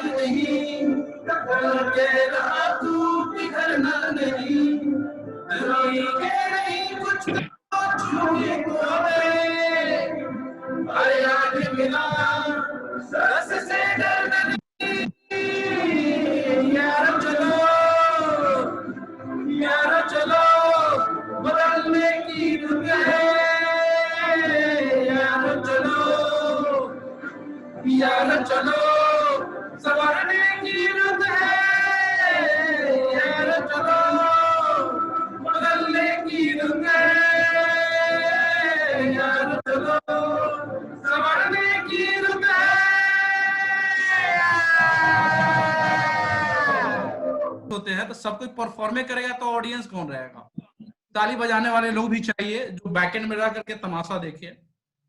नहीं, के रातू बिखरना नहीं, नहीं कुछ छूने को है, अरे आज मिला रस से डरना नहीं, यार चलो बदलने की रुत है, यार चलो संवरने की रुत है, यार चलो बदलने की रुत है, यार चलो संवरने की रुत है। होते हैं तो सब कुछ परफॉर्मे करेगा तो ऑडियंस कौन रहेगा? ताली बजाने वाले लोग भी चाहिए जो बैकएंड में रह करके तमाशा देखे।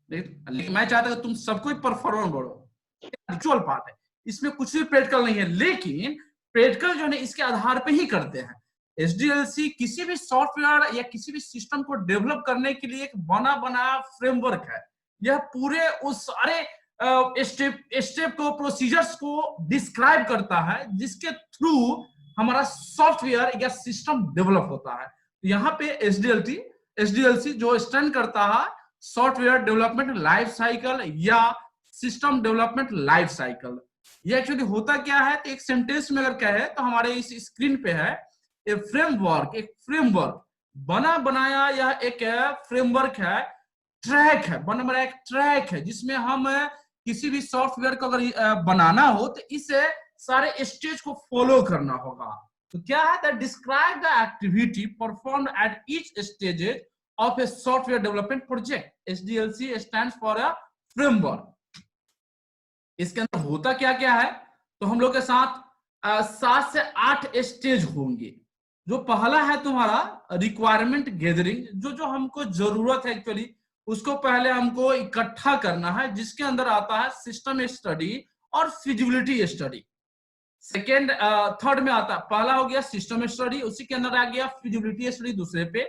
लेकिन मैं चाहता हूं तुम सब कुछ परफॉर्मर बढ़ो, रिचुअल पार्ट है, इसमें कुछ भी प्रैक्टिकल नहीं है, लेकिन प्रैक्टिकल जो है इसके आधार पे ही करते हैं। एसडीएलसी किसी भी सॉफ्टवेयर या किसी भी सिस्टम को डेवलप करने के लिए एक बना बनाया फ्रेमवर्क है। यह पूरे उस सारे स्टेप को, प्रोसीजर्स को डिस्क्राइब करता है जिसके थ्रू हमारा सॉफ्टवेयर या सिस्टम डेवलप होता है। यहाँ पे एसडीएलसी जो स्टैंड करता है सॉफ्टवेयर डेवलपमेंट लाइफ साइकिल या सिस्टम डेवलपमेंट लाइफ साइकिल। ये एक्चुअली होता क्या है, तो एक सेंटेंस में अगर कहे तो हमारे इस स्क्रीन पे है एक फ्रेमवर्क बना बनाया, यह एक फ्रेमवर्क है, ट्रैक है, बना बनाया एक ट्रैक है जिसमें हम किसी भी सॉफ्टवेयर को अगर बनाना हो तो इसे सारे स्टेज को फॉलो करना होगा। तो क्या है, that describe the activity performed at each stages of a software development project. SDLC stands for a framework. इसके अंदर होता क्या क्या है, तो हम लोग के साथ 7 से 8 स्टेज होंगे। जो पहला है तुम्हारा रिक्वायरमेंट गैदरिंग, जो हमको जरूरत है एक्चुअली उसको पहले हमको इकट्ठा करना है, जिसके अंदर आता है सिस्टम स्टडी और फिजिबिलिटी स्टडी। सेकेंड थर्ड में आता है, पहला हो गया सिस्टम स्टडी, उसी के अंदर आ गया फिजिबिलिटी स्टडी दूसरे पे।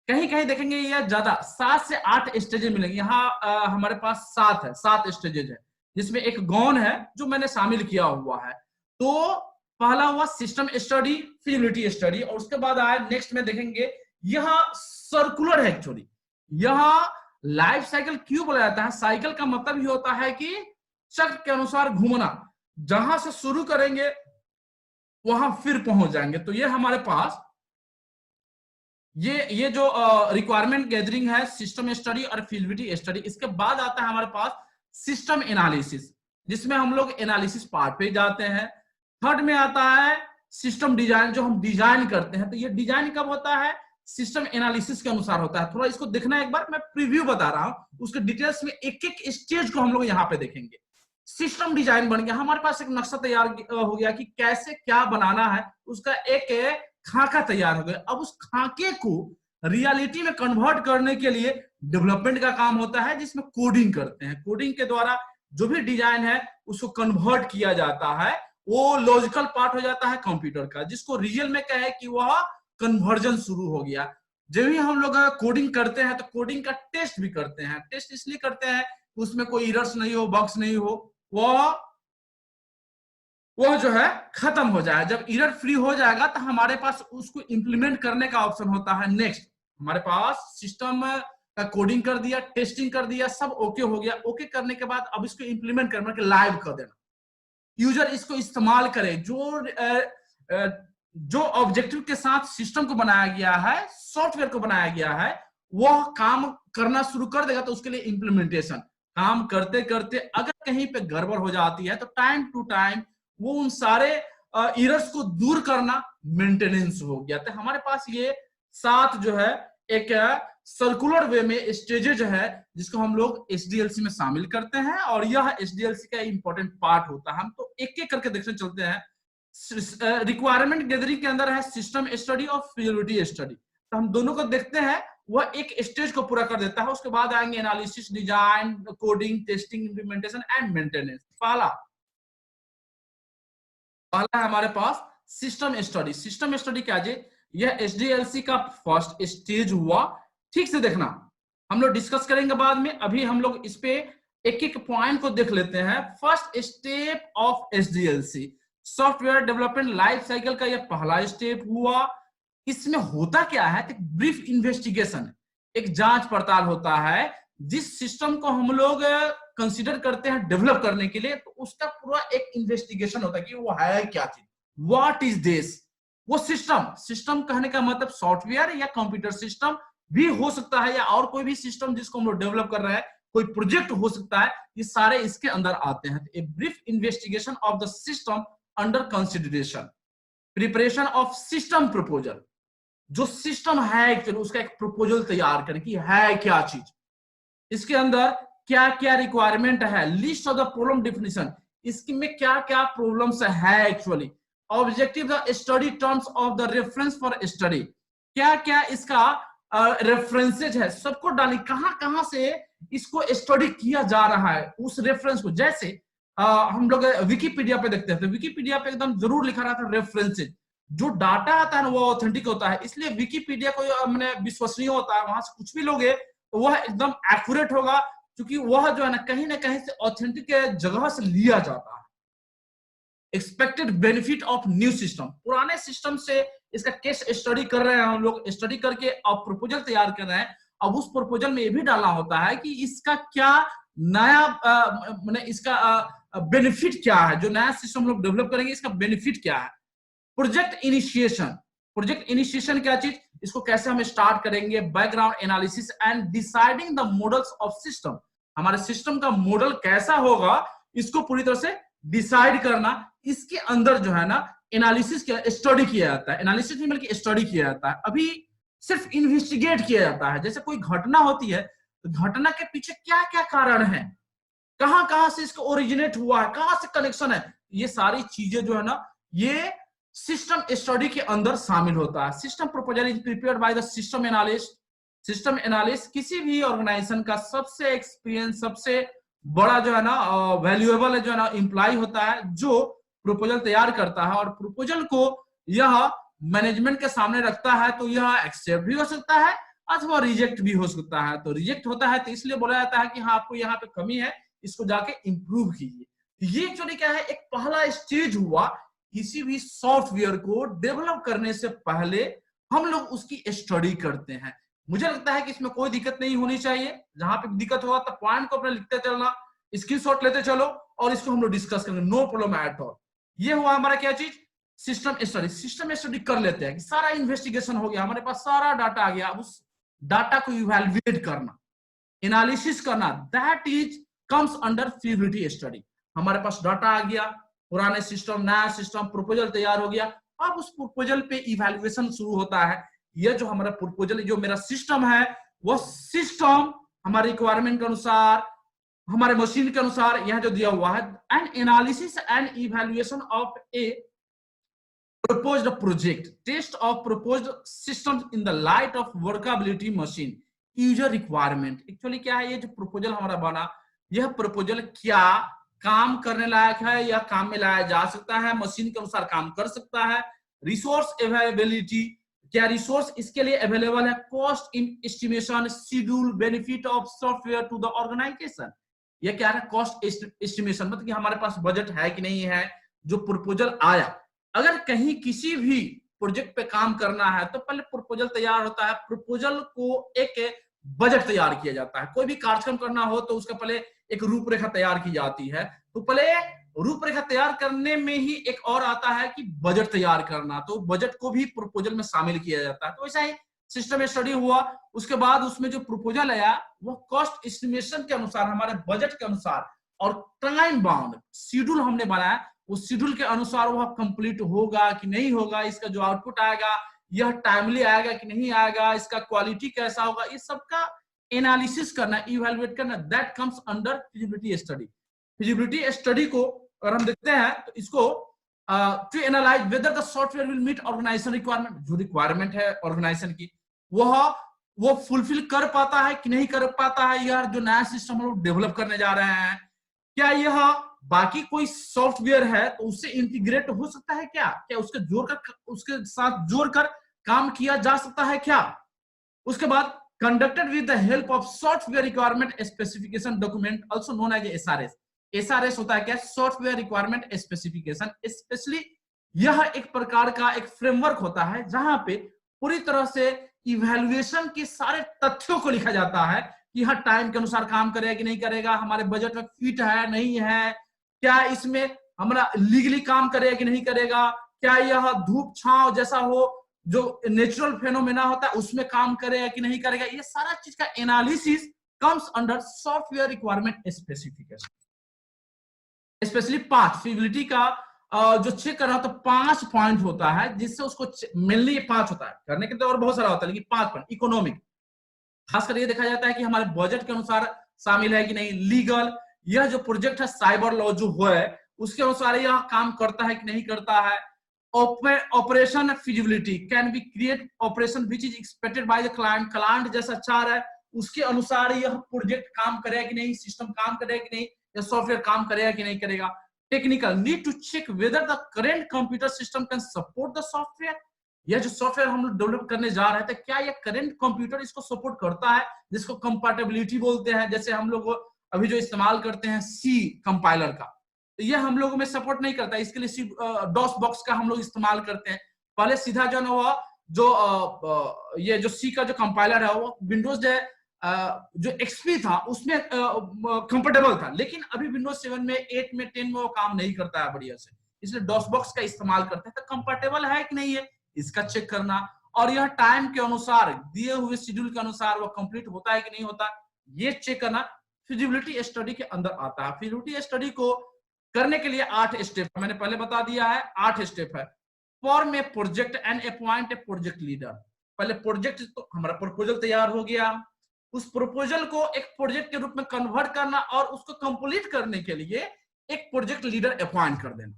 कहीं कहीं देखेंगे ये ज्यादा 7 से 8 स्टेजेस मिलेंगे। यहाँ हमारे पास 7 स्टेजेस है, जिसमें एक गौन है जो मैंने शामिल किया हुआ है। तो पहला हुआ सिस्टम स्टडी, फिजिबिलिटी स्टडी, और उसके बाद आया नेक्स्ट में देखेंगे यहाँ सर्कुलर है एक्चुअली। यहाँ लाइफ साइकिल क्यों बोला जाता है, साइकिल का मतलब ये होता है कि चक्र के अनुसार घूमना, जहां से शुरू करेंगे वहां फिर पहुंच जाएंगे। तो ये हमारे पास ये जो रिक्वायरमेंट गैदरिंग है, सिस्टम स्टडी और फिजिबिलिटी स्टडी। इसके बाद आता है हमारे पास सिस्टम एनालिसिस, जिसमें हम लोग एनालिसिस पार्ट पे जाते हैं। थर्ड में आता है सिस्टम डिजाइन, जो हम डिजाइन करते हैं। तो ये डिजाइन कब होता है, सिस्टम एनालिसिस के अनुसार होता है। थोड़ा इसको देखना एक बार, मैं प्रीव्यू बता रहा हूं, उसके डिटेल्स में एक एक स्टेज को हम लोग यहाँ पे देखेंगे। सिस्टम डिजाइन बन गया, हमारे पास एक नक्शा तैयार हो गया कि कैसे क्या बनाना है, उसका एक खाका तैयार हो गया। अब उस खाके को रियलिटी में कन्वर्ट करने के लिए डेवलपमेंट का काम होता है, जिसमें कोडिंग करते हैं। कोडिंग के द्वारा जो भी डिजाइन है उसको कन्वर्ट किया जाता है, वो लॉजिकल पार्ट हो जाता है कंप्यूटर का, जिसको रियल में कहे कि वह कन्वर्जन शुरू हो गया। जब भी हम लोग कोडिंग करते हैं तो कोडिंग का टेस्ट भी करते हैं। टेस्ट इसलिए करते हैं उसमें कोई एरर्स नहीं हो, बग्स नहीं हो, वह जो है खत्म हो जाए। जब एरर फ्री हो जाएगा तो हमारे पास उसको इंप्लीमेंट करने का ऑप्शन होता है। नेक्स्ट हमारे पास सिस्टम का कोडिंग कर दिया, टेस्टिंग कर दिया, सब ओके हो गया। ओके करने के बाद अब इसको इंप्लीमेंट करना के लाइव कर देना, यूजर इसको इस्तेमाल करे। जो ऑब्जेक्टिव के साथ सिस्टम को बनाया गया है, सॉफ्टवेयर को बनाया गया है, वह काम करना शुरू कर देगा। तो उसके लिए इंप्लीमेंटेशन काम करते करते अगर कहीं पे गड़बड़ हो जाती है तो टाइम टू टाइम वो उन सारे एरर्स को दूर करना मेंटेनेंस हो गया। तो हमारे पास ये 7 जो है एक सर्कुलर वे में स्टेजेज है, जिसको हम लोग एसडीएलसी में शामिल करते हैं, और यह एसडीएलसी का इंपॉर्टेंट पार्ट होता है। हम तो एक एक करके देखते चलते हैं। रिक्वायरमेंट गैदरिंग के अंदर है सिस्टम स्टडी और फिजिबिलिटी स्टडी। तो हम दोनों को देखते हैं, वह एक स्टेज को पूरा कर देता है। उसके बाद आएंगे analysis, design, coding, testing, implementation and maintenance. पहला है हमारे पास सिस्टम स्टडी। सिस्टम स्टडी क्या है, यह एसडीएलसी का फर्स्ट स्टेज हुआ। ठीक से देखना, हम लोग डिस्कस करेंगे बाद में। अभी हम लोग इस पे एक एक पॉइंट को देख लेते हैं। First step of SDLC, software development life cycle का यह पहला स्टेप हुआ। इसमें होता क्या है, एक ब्रीफ इन्वेस्टिगेशन, एक जांच पड़ताल होता है। जिस सिस्टम को हम लोग कंसीडर करते हैं डेवलप करने के लिए, तो उसका पूरा एक इन्वेस्टिगेशन होता है कि वो है क्या चीज, व्हाट इज दिस। वो सिस्टम, सिस्टम कहने का मतलब सॉफ्टवेयर या कंप्यूटर सिस्टम भी हो सकता है, या और कोई भी सिस्टम जिसको हम लोग डेवलप कर रहे हैं, कोई प्रोजेक्ट हो सकता है, ये सारे इसके अंदर आते हैं। A brief investigation of the system under consideration, preparation of system proposal, जो सिस्टम है एक्चुअली उसका एक प्रपोजल तैयार करें कि है क्या चीज, इसके अंदर क्या क्या रिक्वायरमेंट है, list of the problem definition, इसमें क्या क्या प्रॉब्लम्स है actually, objective the study terms of the reference for study, क्या क्या इसका रेफरेंसेज है, सबको डाली, कहां कहां से इसको स्टडी किया जा रहा है उस रेफरेंस को। जैसे हम लोग विकिपीडिया पे देखते हैं, तो विकिपीडिया पे एकदम जरूर लिखा रहा था रेफरेंसेज, जो डाटा आता है ना वो ऑथेंटिक होता है, इसलिए विकिपीडिया को मैंने विश्वसनीय होता है, वहां से कुछ भी लोगे तो वह एकदम एक्यूरेट होगा, क्योंकि वह जो है ना कहीं से ऑथेंटिक जगह से लिया जाता है। Expected benefit of new system, पुराने सिस्टम से इसका केस स्टडी कर रहे हैं हम लोग, स्टडी करके अब प्रपोजल तैयार कर रहे हैं। अब उस प्रपोजल में ये भी डालना होता है कि इसका क्या नया मैंने इसका बेनिफिट क्या है, जो नया सिस्टम लोग डेवलप करेंगे इसका बेनिफिट क्या है। प्रोजेक्ट इनिशिएशन, प्रोजेक्ट इनिशिएशन क्या चीज, इसको कैसे हम स्टार्ट करेंगे, background analysis and deciding the models of system, हमारे सिस्टम का मॉडल कैसा होगा इसको पूरी तरह से डिसाइड करना। इसके अंदर जो है ना एनालिसिस किया, स्टडी किया जाता है, एनालिसिस नहीं बल्कि स्टडी किया जाता है। अभी सिर्फ इन्वेस्टिगेट किया जाता है, जैसे कोई घटना होती है तो घटना के पीछे क्या क्या कारण है, कहां कहां से इसका ओरिजिनेट हुआ है, कहां से कनेक्शन है, ये सारी चीजें जो है ना ये सिस्टम स्टडी के अंदर शामिल होता है। System proposal is prepared by the system analyst. System analyst किसी भी ऑर्गेनाइजेशन का सबसे एक्सपीरियंस, सबसे बड़ा जो है ना वैल्यूएबल है जो है ना एम्प्लॉय होता है, जो प्रपोजल तैयार करता है, और प्रपोजल को यह मैनेजमेंट के सामने रखता है, तो यह एक्सेप्ट भी हो सकता है अथवा रिजेक्ट भी हो सकता है। तो रिजेक्ट होता है तो इसलिए बोला जाता है कि हाँ आपको यहाँ पे कमी है, इसको जाके इंप्रूव कीजिए। ये एक्चुअली क्या है, एक पहला स्टेज हुआ। किसी भी सॉफ्टवेयर को डेवलप करने से पहले हम लोग उसकी स्टडी करते हैं। मुझे लगता है कि इसमें कोई दिक्कत नहीं होनी चाहिए, जहां पे दिक्कत होगा तो पॉइंट को अपने लिखते चलना, स्क्रीनशॉट लेते चलो और इसको हम लोग डिस्कस करेंगे, नो प्रॉब्लम एट ऑल। ये हुआ हमारा क्या चीज, सिस्टम स्टडी। सिस्टम स्टडी कर लेते हैं कि सारा इन्वेस्टिगेशन हो गया, हमारे पास सारा डाटा आ गया, अब उस डाटा को इवैल्यूएट करना, एनालिसिस करना, that is comes under feasibility study. हमारे पास डाटा आ गया, पुराने सिस्टम, नया सिस्टम, प्रपोजल तैयार हो गया, अब उस प्रपोजल पे इवैल्यूएशन शुरू होता है। यह जो हमारा प्रपोजल, जो मेरा सिस्टम है, वह सिस्टम हमारे रिक्वायरमेंट के अनुसार, हमारे मशीन के अनुसार यहां जो दिया हुआ है, and analysis and evaluation of A proposed project, test of proposed systems in the light of workability machine, user requirement। Actually क्या है, ये जो प्रपोजल हमारा बना, यह प्रपोजल क्या काम करने लायक है या काम में लाया जा सकता है, मशीन के अनुसार काम कर सकता है, रिसोर्स अवेलेबिलिटी, क्या रिसोर्स इसके लिए अवेलेबल है, cost estimation, schedule, benefit of software to the organization. यह क्या है, कॉस्ट एस्टिमेशन, मतलब कि हमारे पास बजट है कि नहीं है। जो प्रपोजल आया, अगर कहीं किसी भी प्रोजेक्ट पे काम करना है तो पहले प्रपोजल तैयार होता है, प्रपोजल को एक बजट तैयार किया जाता है। कोई भी कार्यक्रम करना हो तो उसका पहले एक रूपरेखा तैयार की जाती है, तो पहले रूपरेखा तैयार करने में ही एक और आता है कि बजट तैयार करना, तो बजट को भी प्रपोजल में शामिल किया जाता है। तो वैसा ही सिस्टम स्टडी हुआ, उसके बाद उसमें जो प्रपोजल आया वो कॉस्ट एस्टिमेशन के अनुसार, हमारे बजट के अनुसार और टाइम बाउंड शेड्यूल हमने बनाया, उस शेड्यूल के अनुसार वह कंप्लीट होगा कि नहीं होगा, इसका जो आउटपुट आएगा यह टाइमली आएगा कि नहीं आएगा, इसका क्वालिटी कैसा होगा, इस सब का एनालिसिस करना, इवैल्यूएट करना, that comes under feasibility study. Feasibility study को अगर हम देखते हैं तो इसको to analyze whether the software will meet organization requirement, जो रिक्वायरमेंट है ऑर्गेनाइजेशन की वो फुलफिल कर पाता है कि नहीं कर पाता है, यार जो नया सिस्टम हम लोग डेवलप करने जा रहे हैं, क्या यह बाकी कोई सॉफ्टवेयर है तो उससे इंटीग्रेट हो सकता है क्या, क्या उसके साथ जोड़कर काम किया जा सकता है क्या। उसके बाद conducted with the help of software requirement specification document also known as SRS. SRS होता है क्या? Software requirement specification. स्पेशली यह एक प्रकार का एक फ्रेमवर्क होता है जहां पे पूरी तरह से इवैल्यूएशन के सारे तथ्यों को लिखा जाता है कि हर टाइम के अनुसार काम करेगा कि नहीं करेगा, हमारे बजट में फिट है नहीं है, क्या इसमें हमारा लीगली काम करेगा कि नहीं करेगा, क्या यह धूप छांव जैसा हो जो नेचुरल फेनोमेना होता है उसमें काम करेगा कि नहीं करेगा। ये सारा चीज का analysis comes under software requirement specification. Specially 5 feasibility का जो चेक कर रहा तो 5 पॉइंट होता है जिससे उसको मेनली 5 होता है, करने के तो और बहुत सारा होता है लेकिन 5 पॉइंट। इकोनॉमिक, खासकर ये देखा जाता है कि हमारे बजट के अनुसार शामिल है कि नहीं। लीगल, यह जो प्रोजेक्ट है साइबर लॉ जो है उसके अनुसार यह काम करता है कि नहीं करता है। Operation feasibility, can be create operation which is expected by the client, client जैसा चाह रहा है उसके अनुसार यह प्रोजेक्ट काम करेगा कि नहीं, सिस्टम काम करेगा कि नहीं, या सॉफ्टवेयर काम करेगा कि नहीं करेगा। Technical, need to check whether the current computer system can support the software, यह जो सॉफ्टवेयर हम लोग डेवलप करने जा रहे थे क्या यह करेंट कंप्यूटर इसको सपोर्ट करता है, जिसको कंपैटिबिलिटी बोलते हैं। जैसे हम लोग अभी जो इस्तेमाल करते हैं सी कंपाइलर का, तो यह हम लोगों में सपोर्ट नहीं करता, इसके लिए सी डॉस बॉक्स का हम लोग इस्तेमाल करते हैं। पहले सीधा जो है वो जो ये जो सी का जो कंपाइलर है वो विंडोज जो एक्सपी था उसमें कंफर्टेबल था, लेकिन अभी विंडोज 7 में 8 में 10 में वो काम नहीं करता है बढ़िया से, इसलिए डॉस बॉक्स का इस्तेमाल करते हैं। तो कंफर्टेबल है कि नहीं है इसका चेक करना, और यह टाइम के अनुसार दिए हुए शेड्यूल के अनुसार वो कंप्लीट होता है कि नहीं होता, ये चेक करना फिजिबिलिटी स्टडी के अंदर आता है। फिजिबिलिटी स्टडी को करने के लिए 8 स्टेप मैंने पहले बता दिया है, 8 स्टेप है। Form a project and appoint a project leader. पहले प्रोजेक्ट तो हमारा प्रपोजल तैयार हो गया, उस प्रपोजल को एक प्रोजेक्ट के रूप में कन्वर्ट करना और उसको कंप्लीट करने के लिए एक प्रोजेक्ट लीडर अपॉइंट कर देना।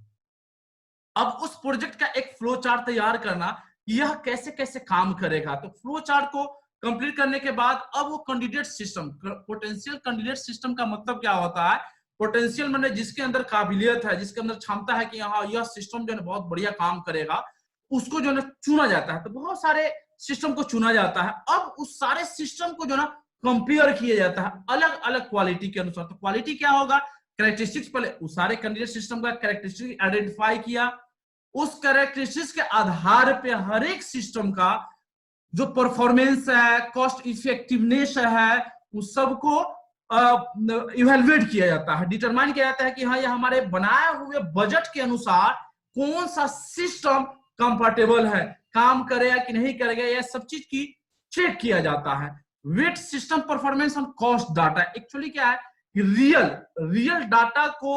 अब उस प्रोजेक्ट का एक फ्लो चार्ट तैयार करना, यह कैसे कैसे काम करेगा। तो फ्लो चार्ट को कंप्लीट करने के बाद अब वो candidate system, potential candidate system का मतलब क्या होता है, पोटेंशियल माने जिसके अंदर काबिलियत है, जिसके अंदर क्षमता है कि हाँ यह सिस्टम जो है बहुत बढ़िया काम करेगा, उसको जो है चुना जाता है। तो बहुत सारे सिस्टम को चुना जाता है, अब उस सारे सिस्टम को जो ना कंपेयर किया जाता है अलग अलग क्वालिटी के अनुसार। तो क्वालिटी क्या होगा, कैरेक्टरिस्टिक्स, पहले उस सारे कैंडिडेट सिस्टम का कैरेक्टरिस्टिक आइडेंटिफाई किया, उस कैरेक्टरिस्टिक्स के आधार पे हर एक सिस्टम का जो परफॉर्मेंस है, कॉस्ट इफेक्टिवनेस है, उस सबको इवेलुएट किया जाता है, डिटरमाइन किया जाता है कि हाँ ये हमारे बनाए हुए बजट के अनुसार कौन सा सिस्टम कंफर्टेबल है, काम करेगा कि नहीं करेगा, यह सब चीज की चेक किया जाता है। Vet system performance on cost data, actually क्या है कि रियल डाटा को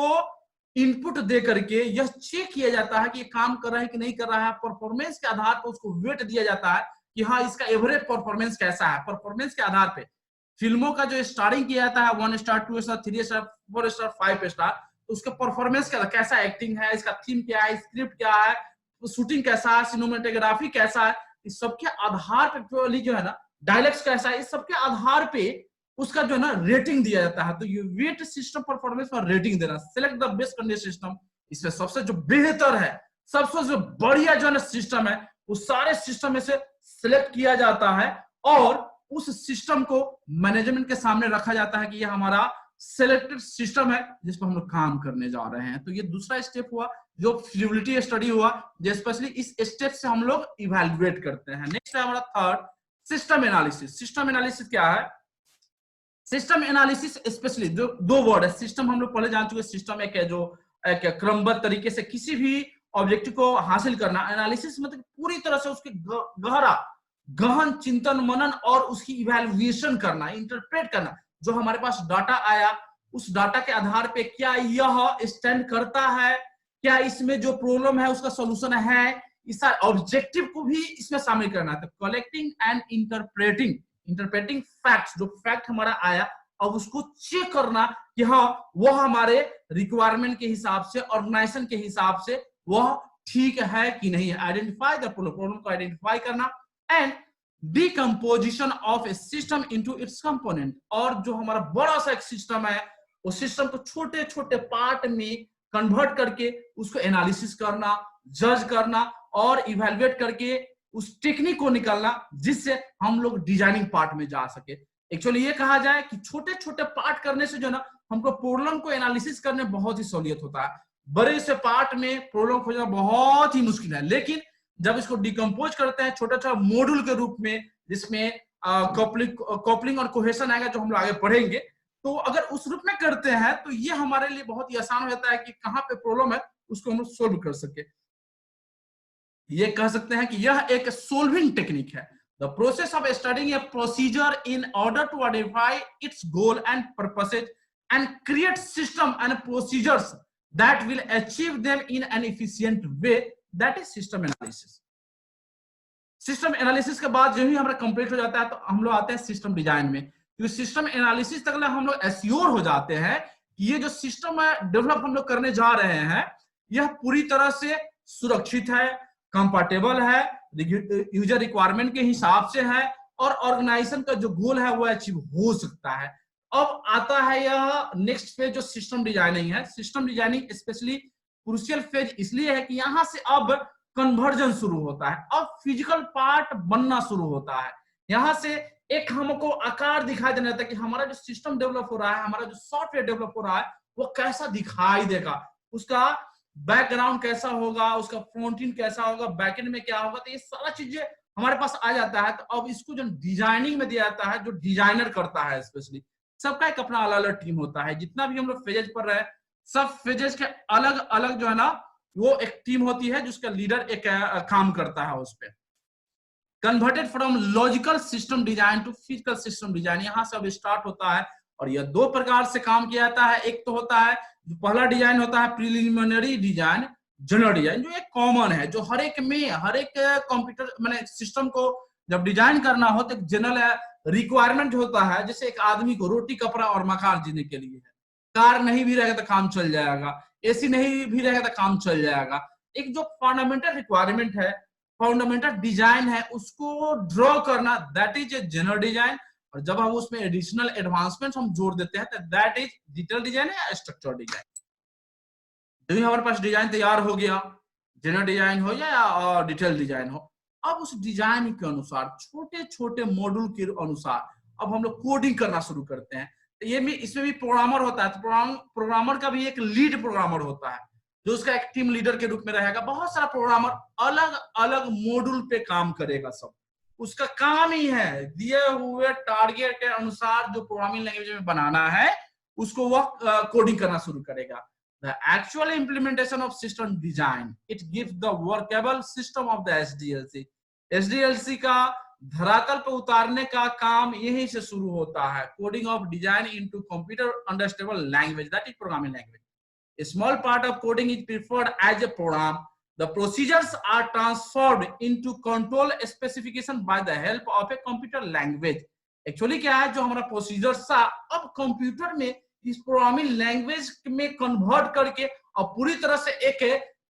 इनपुट दे करके यह चेक किया जाता है कि ये काम कर रहा है कि नहीं कर रहा है। परफॉर्मेंस के आधार पर उसको वेट दिया जाता है कि हाँ इसका एवरेज परफॉर्मेंस कैसा है। परफॉर्मेंस के आधार पे फिल्मों का जो स्टारिंग किया जाता है 1 star 2 star 3 star 4 star 5 star, तो उसका परफॉर्मेंस कैसा एक्टिंग है, इसका थीम क्या है, स्क्रिप्ट क्या है, शूटिंग कैसा है, सिनेमेटोग्राफी कैसा है, इस सबके आधार पे जो है ना डायलॉग्स कैसा है, इस सबके आधार पे उसका जो है ना रेटिंग दिया जाता है। तो ये वेट सिस्टम परफॉर्मेंस पर रेटिंग देना, select the best candidate system, इसमें सबसे जो बेहतर है, सबसे जो बढ़िया जो है ना सिस्टम है, उस सारे सिस्टम में से सिलेक्ट किया जाता है और उस सिस्टम को मैनेजमेंट के सामने रखा जाता है कि ये हमारा सिलेक्टेड सिस्टम है जिस पर हम लोग काम करने जा रहे हैं। तो ये दूसरा स्टेप हुआ जो फिजिबिलिटी स्टडी हुआ, जो स्पेशली इस स्टेप से हम लोग इवैल्यूएट करते हैं। नेक्स्ट है हमारा third, system analysis. System analysis क्या है, सिस्टम एनालिसिस स्पेशली जो 2 वर्ड है, सिस्टम हम लोग पहले जान चुके, सिस्टम एक है जो एक क्रमबद्ध तरीके से किसी भी ऑब्जेक्टिव को हासिल करना, एनालिसिस मतलब पूरी तरह से उसके गहन चिंतन मनन और उसकी इवैल्यूएशन करना, इंटरप्रेट करना। जो हमारे पास डाटा आया उस डाटा के आधार पे क्या यह स्टैंड करता है, क्या इसमें जो प्रॉब्लम है उसका सॉल्यूशन है, इस ऑब्जेक्टिव को भी इसमें शामिल करना है। तो कलेक्टिंग एंड इंटरप्रेटिंग फैक्ट्स, जो फैक्ट हमारा आया अब उसको चेक करना कि हाँ वह हमारे रिक्वायरमेंट के हिसाब से, ऑर्गेनाइजेशन के हिसाब से वह ठीक है कि नहीं है। आइडेंटिफाई द प्रॉब्लम को आइडेंटिफाई करना and decomposition of A system into its component, और जो हमारा बड़ा सा एक सिस्टम है उस सिस्टम को छोटे छोटे पार्ट में कन्वर्ट करके उसको एनालिसिस करना, जज करना और इवैल्यूएट करके उस टेक्निक को निकालना जिससे हम लोग डिजाइनिंग पार्ट में जा सके। एक्चुअली ये कहा जाए कि छोटे छोटे पार्ट करने से जो ना हमको प्रॉब्लम को एनालिसिस करने बहुत ही सहूलियत होता है। बड़े से पार्ट में प्रॉब्लम खोजना बहुत ही मुश्किल है, लेकिन जब इसको डिकम्पोज करते हैं छोटे छोटे मॉड्यूल के रूप में, जिसमें कपलिंग और कोहेशन आएगा जो हम लोग आगे पढ़ेंगे, तो अगर उस रूप में करते हैं तो ये हमारे लिए बहुत ही आसान हो जाता है कि कहाँ पे प्रॉब्लम है उसको हम लोग सोल्व कर सके। ये कह सकते हैं कि यह एक सोल्विंग टेक्निक है। The process of studying a procedure in order to identify its goal and purposes and create system and procedures that will achieve them in an efficient way, that is system analysis. System analysis के बाद जो ही हमारा complete हो जाता है तो हम लोग आते हैं सिस्टम डिजाइन में, क्योंकि सिस्टम एनालिसिस तक हम लोग एश्योर हो जाते हैं कि ये जो सिस्टम डेवलप हम लोग करने जा रहे हैं यह पूरी तरह से सुरक्षित है, कंफर्टेबल है, यूजर रिक्वायरमेंट के हिसाब से है और ऑर्गेनाइजेशन का जो गोल है वो अचीव हो सकता है। अब आता है यह नेक्स्ट फेज जो सिस्टम डिजाइनिंग है। System designing specially crucial phase इसलिए है कि यहाँ से अब कन्वर्जन शुरू होता है, अब फिजिकल पार्ट बनना शुरू होता है। यहाँ से एक हमको आकार दिखाई देना था कि हमारा जो सिस्टम डेवलप हो रहा है, हमारा जो सॉफ्टवेयर डेवलप हो रहा है वो कैसा दिखाई देगा, उसका बैकग्राउंड कैसा होगा, उसका फ्रंट एंड कैसा होगा, बैकएंड में क्या होगा, तो ये सारा चीजें हमारे पास आ जाता है। तो अब इसको जो डिजाइनिंग में दिया जाता है, जो डिजाइनर करता है, स्पेशली सबका एक अपना अलग अलग टीम होता है। जितना भी हम लोग फेजेज पढ़ रहे हैं सब फेजेज के अलग अलग जो है ना वो एक टीम होती है जिसका लीडर एक काम करता है उस पर। Converted from logical system design to physical system design, यहाँ से अब स्टार्ट होता है और यह दो प्रकार से काम किया जाता है। एक तो होता है जो पहला डिजाइन होता है प्रिलिमिनरी डिजाइन, जनरल डिजाइन, जो एक कॉमन है, जो हर एक में हर एक कंप्यूटर मैंने सिस्टम को जब डिजाइन करना हो तो जनरल रिक्वायरमेंट होता है। जैसे एक आदमी को रोटी कपड़ा और मकान जीने के लिए है, कार नहीं भी रहेगा तो काम चल जाएगा, एसी नहीं भी रहेगा तो काम चल जाएगा। एक जो फंडामेंटल रिक्वायरमेंट है, फंडामेंटल डिजाइन है, उसको ड्रॉ करना, that is a general design. और जब हम उसमें एडिशनल एडवांसमेंट हम जोड़ देते हैं तो दैट इज डिटेल डिजाइन या स्ट्रक्चर डिजाइन। जब हमारे पास डिजाइन तैयार हो गया, जनरल डिजाइन हो या डिटेल डिजाइन हो, अब उस डिजाइन के अनुसार छोटे छोटे मॉड्यूल के अनुसार अब हम लोग कोडिंग करना शुरू करते हैं। तो ये भी इसमें भी प्रोग्रामर होता है, तो प्रोग्रामर का भी एक लीड प्रोग्रामर होता है जो उसका एक टीम लीडर के रूप में रहेगा। बहुत सारा प्रोग्रामर अलग अलग मॉड्यूल पे काम करेगा, सब उसका काम ही है दिए हुए टारगेट के अनुसार जो प्रोग्रामिंग लैंग्वेज में बनाना है उसको वह कोडिंग करना शुरू करेगा। The actual implementation of system design, it gives the workable system of the SDLC. SDLC का धरातल पर उतारने का काम यहीं से शुरू होता है। Coding of design into computer understandable language, that is programming language. A small part of coding is preferred as a program. The procedures are transformed into control specification by the help of a computer language. Actually क्या है, जो हमारा procedure था अब computer में इस programming language में convert करके और पूरी तरह से एक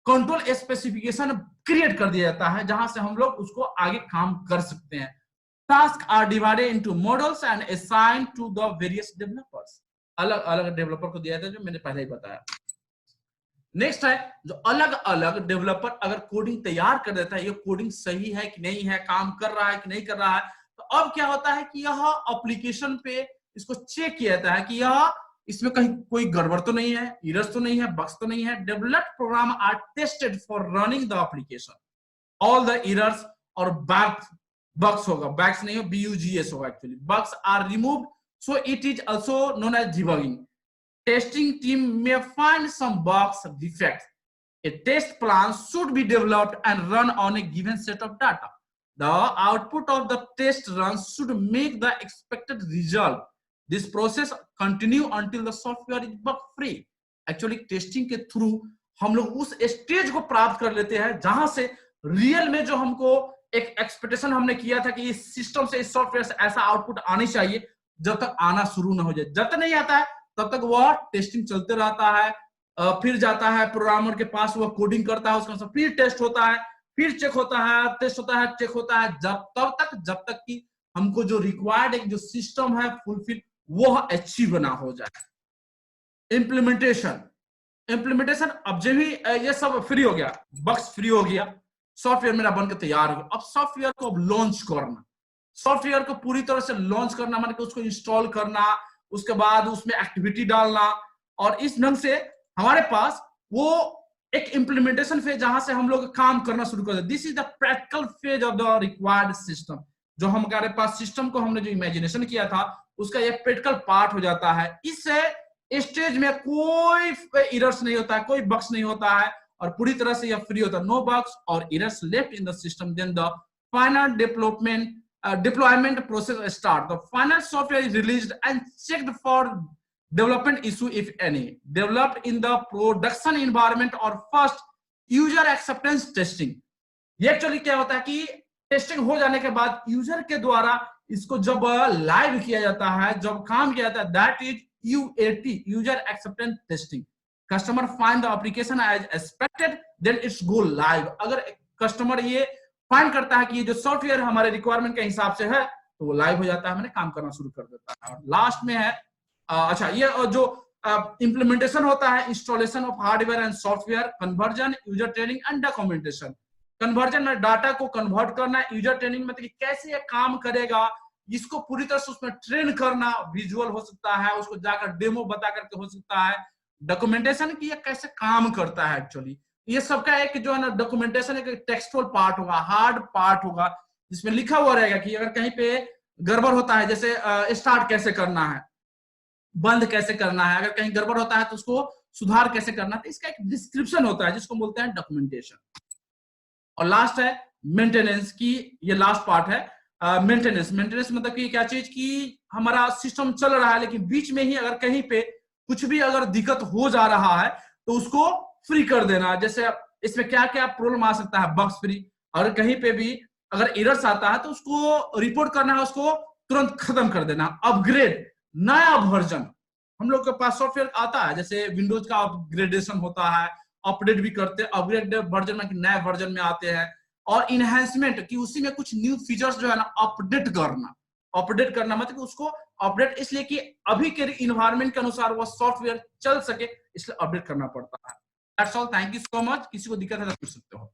कंट्रोल स्पेसिफिकेशन क्रिएट कर दिया जाता है जहां से हम लोग उसको आगे काम कर सकते हैं। Task are divided into models and assigned to the various developers. अलग अलग डेवलपर को दिया जाता है जो मैंने पहले ही बताया। नेक्स्ट है जो अलग अलग डेवलपर अगर कोडिंग तैयार कर देता है, ये कोडिंग सही है कि नहीं है, काम कर रहा है कि नहीं कर रहा है, तो अब क्या होता है कि यह एप्लीकेशन पे इसको चेक किया जाता है कि यह इसमें कहीं कोई गड़बड़ तो नहीं है, एरर्स तो नहीं है, बग्स तो नहीं है। Developed program are tested for running the application. All the errors और बग्स होगा, बग्स नहीं हो, BUGS होगा actually, bugs are removed, so it is also known as debugging. Testing team may find some bugs defects. A test plan should be developed and run on a given set of data. The output of the test run should make the expected result. This process continue until the software is bug free. Actually testing के through हम लोग उस stage को प्राप्त कर लेते हैं जहां से रियल में जो हमको एक एक्सपेक्टेशन हमने किया था कि इस सिस्टम से, इस सॉफ्टवेयर से ऐसा आउटपुट आनी चाहिए, जब तक आना शुरू ना हो जाए, जब तक नहीं आता है तब तक वह टेस्टिंग चलते रहता है। फिर जाता है प्रोग्रामर के पास, वह कोडिंग करता है, उसका फिर टेस्ट होता है, फिर चेक होता है, टेस्ट होता है, चेक होता है, जब तक कि हमको जो रिक्वायर्ड एक जो सिस्टम है फुलफिल वो अचीव ना हो जाए। इम्प्लीमेंटेशन अब जब भी ये सब फ्री हो गया, बग्स फ्री हो गया, सॉफ्टवेयर मेरा बनकर तैयार हो गया, अब सॉफ्टवेयर को अब लॉन्च करना, सॉफ्टवेयर को पूरी तरह से लॉन्च करना मतलब कि उसको इंस्टॉल करना, उसके बाद उसमें एक्टिविटी डालना, और इस ढंग से हमारे पास वो एक इंप्लीमेंटेशन फेज जहां से हम लोग काम करना शुरू कर देते। This is the practical phase of the required system. जो हमारे पास सिस्टम को हमने जो इमेजिनेशन किया था उसका ये प्रैक्टिकल पार्ट हो जाता है। इस स्टेज में कोई एरर्स नहीं होता है, कोई बग्स नहीं होता है, और पूरी तरह से यह फ्री होता है, नो बग्स और errors left in the system. Then the final deployment process start. The final software is released and checked for development issue if any, developed in the production environment or first user acceptance testing. ये actually क्या होता है कि testing हो जाने के बाद user के द्वारा इसको जब लाइव किया जाता है, जब काम किया जाता है, that is UAT, user acceptance testing. Customer find the application as expected, then it's go live. अगर कस्टमर ये फाइंड करता है कि ये जो सॉफ्टवेयर हमारे रिक्वायरमेंट के हिसाब से है तो वो लाइव हो जाता है, मैंने काम करना शुरू कर देता है। और लास्ट में है अच्छा, ये जो इंप्लीमेंटेशन होता है, installation of hardware and software, conversion, user training and documentation. Conversion में डाटा को कन्वर्ट करना, यूजर ट्रेनिंग में कैसे ये काम करेगा इसको पूरी तरह से उसमें ट्रेन करना, विजुअल हो सकता है, उसको जाकर डेमो बता करके हो सकता है, डॉक्यूमेंटेशन की ये कैसे काम करता है एक्चुअली। ये सबका एक जो है ना डॉक्यूमेंटेशन एक टेक्सचुअल पार्ट होगा, हार्ड पार्ट होगा, जिसमें लिखा हुआ रहेगा कि अगर कहीं पे गड़बड़ होता है, जैसे स्टार्ट कैसे करना है, बंद कैसे करना है, अगर कहीं गड़बड़ होता है तो उसको सुधार कैसे करना है, तो इसका एक डिस्क्रिप्शन होता है जिसको बोलते हैं डॉक्यूमेंटेशन। और लास्ट है मेंटेनेंस की, ये लास्ट पार्ट है मेंटेनेंस। मेंटेनेंस मतलब कि क्या चीज की हमारा सिस्टम चल रहा है लेकिन बीच में ही अगर कहीं पे कुछ भी अगर दिक्कत हो जा रहा है तो उसको फ्री कर देना। जैसे इसमें क्या क्या प्रॉब्लम आ सकता है, बग्स फ्री, और कहीं पे भी अगर एरर्स आता है तो उसको रिपोर्ट करना है, उसको तुरंत खत्म कर देना। अपग्रेड, नया वर्जन, हम लोग के पास सॉफ्टवेयर आता है, जैसे विंडोज का अपग्रेडेशन होता है, अपडेट भी करते हैं, अपग्रेड वर्जन में नए वर्जन में आते हैं। और इनहेंसमेंट कि उसी में कुछ न्यू फीचर्स जो है ना अपडेट करना। अपडेट करना मतलब कि उसको अपडेट इसलिए कि अभी के इन्वायरमेंट के अनुसार वो सॉफ्टवेयर चल सके, इसलिए अपडेट करना पड़ता है। That's all. Thank you so much. किसी को दिक्कत है तो पूछ सकते हो।